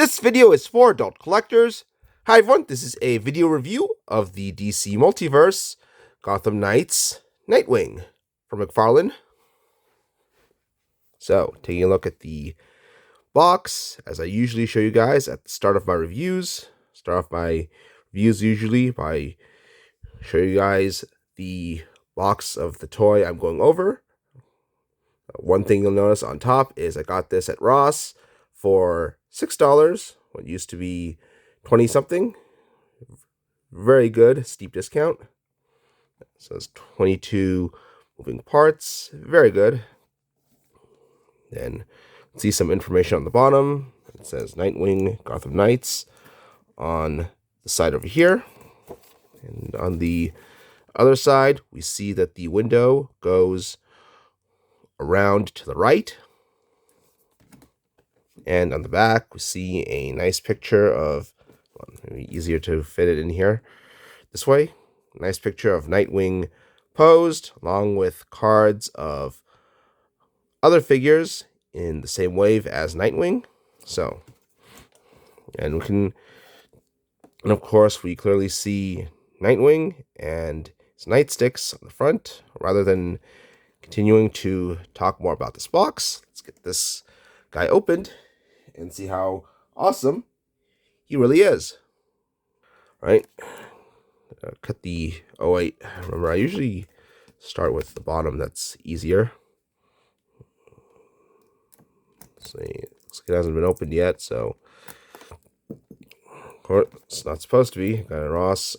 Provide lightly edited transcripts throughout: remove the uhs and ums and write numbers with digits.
This video is for adult collectors. Hi everyone, this is a video review of the DC Multiverse Gotham Knights Nightwing from McFarlane. So, taking a look at the box, as I usually show you guys at the start of my reviews. Start off my reviews usually by showing you guys the box of the toy I'm going over. One thing you'll notice on top is I got this at Ross for $6, what used to be 20 something. Very good, steep discount. It says 22 moving parts, very good. Then see some information on the bottom. It says Nightwing, Gotham Knights on the side over here. And on the other side, we see that the window goes around to the right. And on the back, we see a nice picture of, maybe easier to fit it in here this way. Nice picture of Nightwing posed, along with cards of other figures in the same wave as Nightwing. So, and of course, we clearly see Nightwing and his nightsticks on the front. Rather than continuing to talk more about this box, let's get this guy opened and see how awesome he really is. Right? Cut the, oh wait, remember I usually start with the bottom, that's easier. Let's see, looks like it hasn't been opened yet, so of course it's not supposed to be. Got it Ross,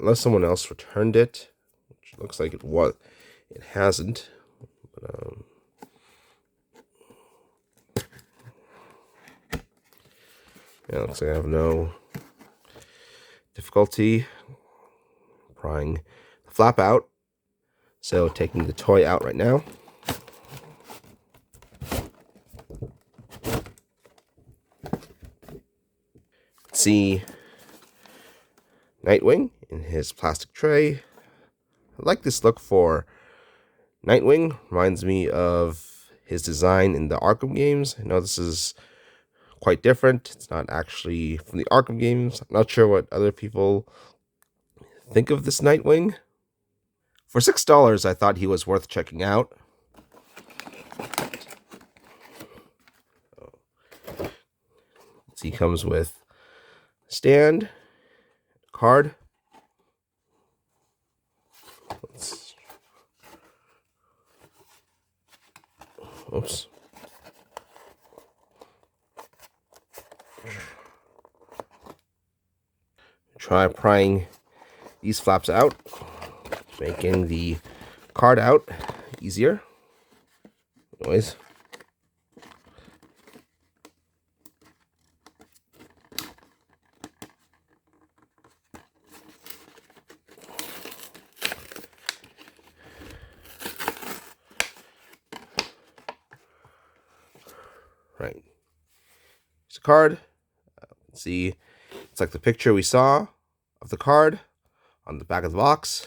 unless someone else returned it, which looks like it hasn't. But, yeah, looks like I have no difficulty prying the flap out. So taking the toy out right now. See Nightwing in his plastic tray. I like this look for Nightwing. Reminds me of his design in the Arkham games. I know this is quite different. It's not actually from the Arkham games. I'm not sure what other people think of this Nightwing. For $6, I thought he was worth checking out. So he comes with stand, card. Oops. Try prying these flaps out, making the card out easier. Anyways. Right. Here's a card. See, it's like the picture we saw of the card on the back of the box.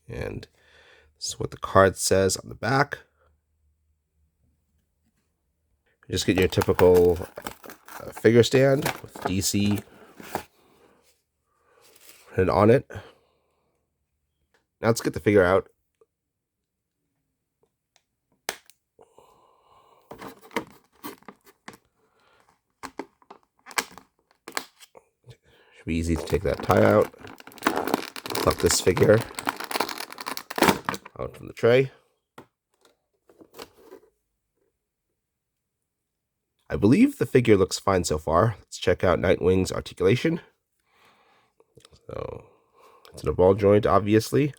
And this is what the card says on the back. Just get your typical figure stand with DC printed on it. Now let's get the figure out. Should be easy to take that tie out. Pluck this figure out from the tray. I believe the figure looks fine so far. Let's check out Nightwing's articulation. So it's in a ball joint, obviously.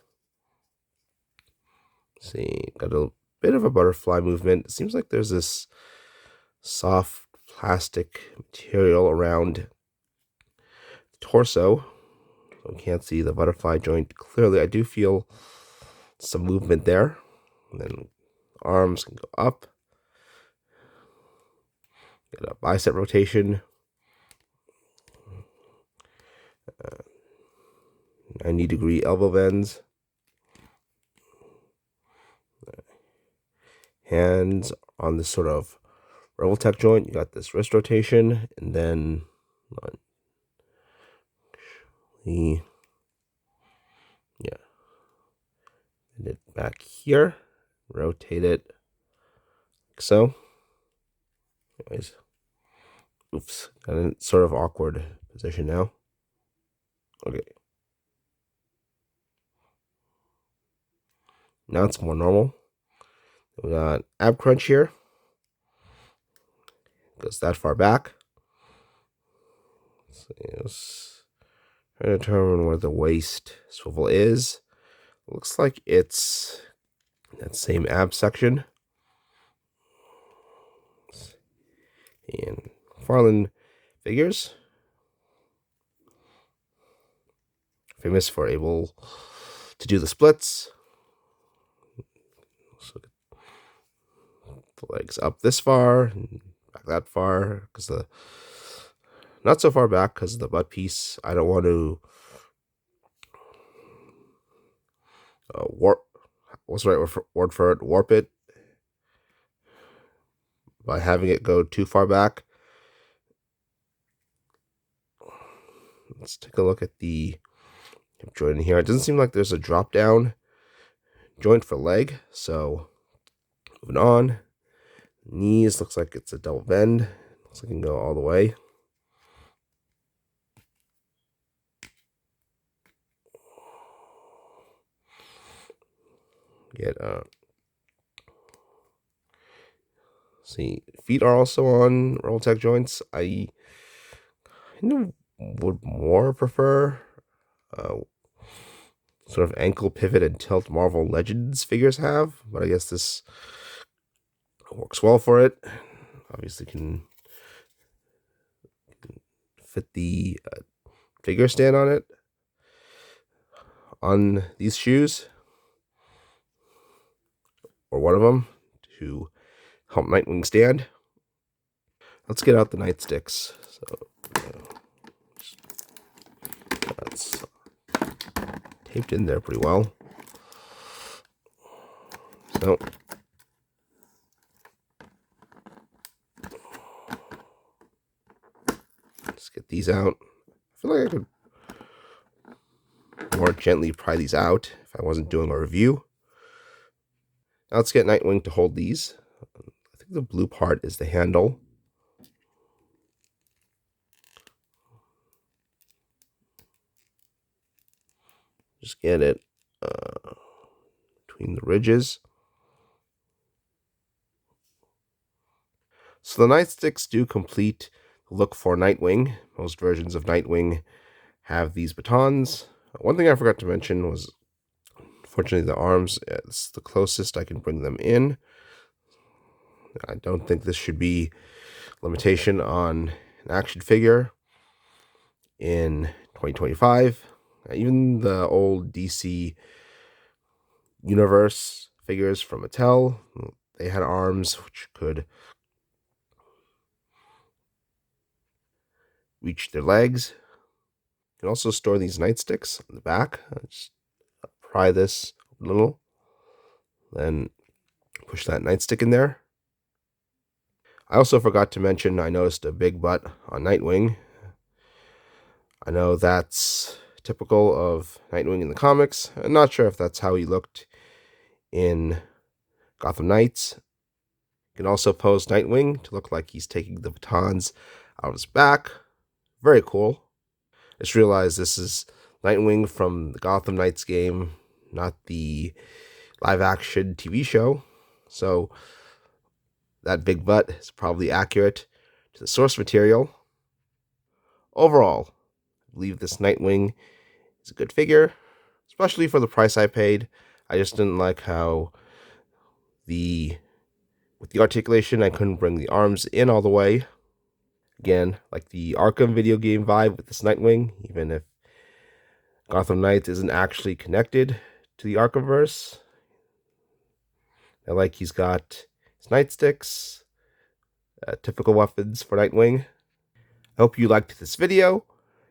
Let's see, got a bit of a butterfly movement. It seems like there's this soft plastic material around the torso. So I can't see the butterfly joint clearly. I do feel some movement there. And then arms can go up. Got a bicep rotation. 90-degree elbow bends. Hands on this sort of Revoltech joint, you got this wrist rotation, and then yeah, and it back here, rotate it like so. Anyways, oops, got in sort of awkward position now. Okay, now it's more normal. We got ab crunch here, goes that far back. So yes, trying to determine where the waist swivel is. Looks like it's that same ab section. And Farland figures, famous for able to do the splits. So the legs up this far and back that far, because the not so far back because the butt piece. I don't want to warp. What's the right word for it? Warp it by having it go too far back. Let's take a look at the hip joint in here. It doesn't seem like there's a drop down joint for leg. So moving on. Knees looks like it's a double bend. Looks like it can go all the way. Get see, feet are also on Revoltech joints. I would more prefer sort of ankle pivot and tilt Marvel Legends figures have, but I guess this works well for it. Obviously can fit the figure stand on it, on these shoes, or one of them, to help Nightwing stand. Let's get out the nightsticks. So that's taped in there pretty well. So let's get these out. I feel like I could more gently pry these out if I wasn't doing a review. Now let's get Nightwing to hold these. I think the blue part is the handle. Just get it between the ridges. So the nightsticks do complete the look for Nightwing. Most versions of Nightwing have these batons. One thing I forgot to mention was, fortunately, the arms. It's the closest I can bring them in. I don't think this should be a limitation on an action figure in 2025. Even the old DC Universe figures from Mattel, they had arms which could reach their legs. You can also store these nightsticks on the back. Just pry this a little, then push that nightstick in there. I also forgot to mention, I noticed a big butt on Nightwing. I know that's typical of Nightwing in the comics. I'm not sure if that's how he looked in Gotham Knights. You can also pose Nightwing to look like he's taking the batons out of his back. Very cool. I just realized this is Nightwing from the Gotham Knights game, not the live-action TV show. So that big butt is probably accurate to the source material. Overall, I believe this Nightwing is a good figure, especially for the price I paid. I just didn't like how with the articulation, I couldn't bring the arms in all the way. Again, like the Arkham video game vibe with this Nightwing, even if Gotham Knights isn't actually connected to the Arkhamverse. I like he's got his nightsticks, typical weapons for Nightwing. I hope you liked this video,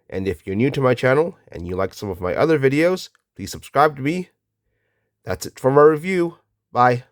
and if you're new to my channel and you like some of my other videos, please subscribe to me. That's it for my review. Bye.